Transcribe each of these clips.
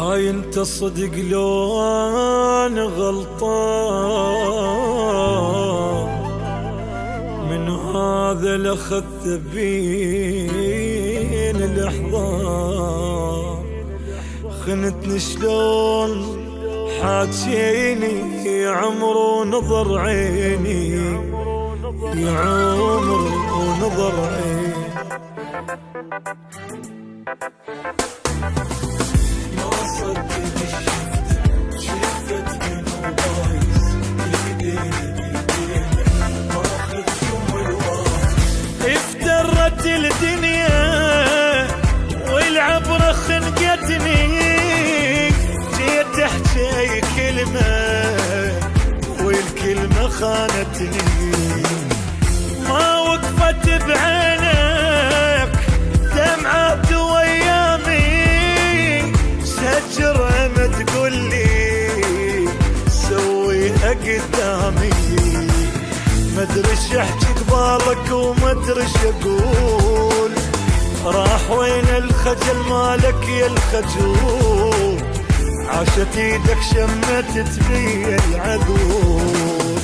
هاي انت صدق لو انا غلطان من هذا لأخذت بين الاحضان. خنتني شلون حاجيني يا عمر ونظر عيني، يا عمر ونظر عيني. ما صدق شفت منه بايظ ايديني ماخذكم الوايظ. افترت الدنيا والعبرة خنقتني، جيت احكي كلمة والكلمة خانتني. ما وقفت بعينك دمعات ويامي، سجرها ما تقولي سويها قدامي. مدري ايش احكي قبالك ومدري ايش اقول، راح وين الخجل مالك يا الخجول. عاشت ايدك شمتت بي العذول.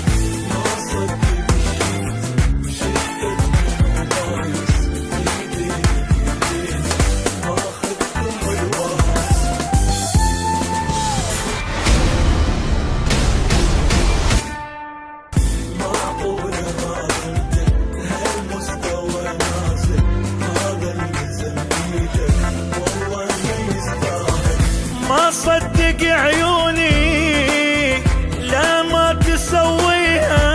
ما صدق شفت منه بايظ ايديني ماخذكم الوايظ. معقولة ما قلت هالمستوى نازل، هذا اللي زميلك والله ما يستاهل. ما صدق عيوني لا ما تسويها،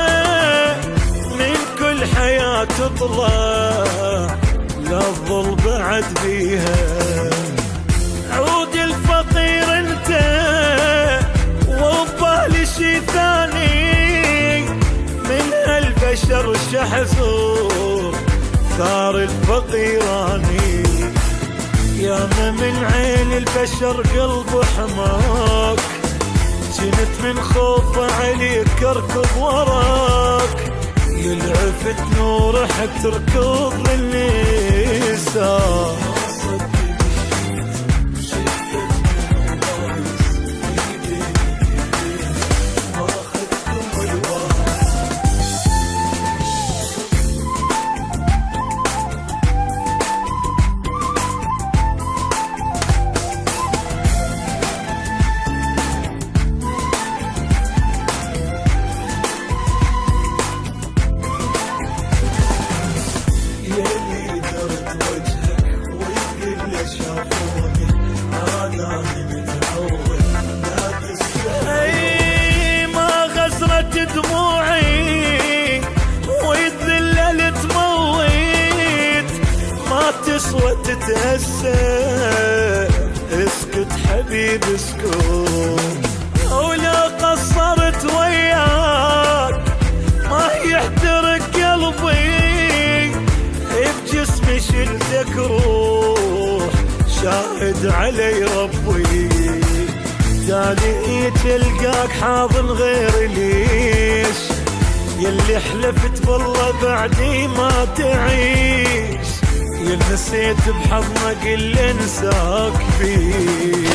من كل حياة تطلع لا تظل بعد بيها. عود الفقير انت وبالي شي ثاني، من هالبشر شحزور ثار الفقيراني. يا من عين البشر قلب حماك، جنت من خوف عليك اركض وراك. يلعفت نورح تركض للنساء. يلي درت وجهك والكل شافوني، عاداني متعود لا تستاهل. اي ما غزرت دموعي والذلة تموت، ما تسوى تتأسف. اسكت حبيب اسكت، ولو قصرت وياك ما يحترق قلبي. بجسمي شلتك روح شاهد علي ربي، تالي تلقاك حاضن غير ليش. يلي حلفت بالله بعدي ما تعيش، يل نسيت بحضنك اللي انساك فيه.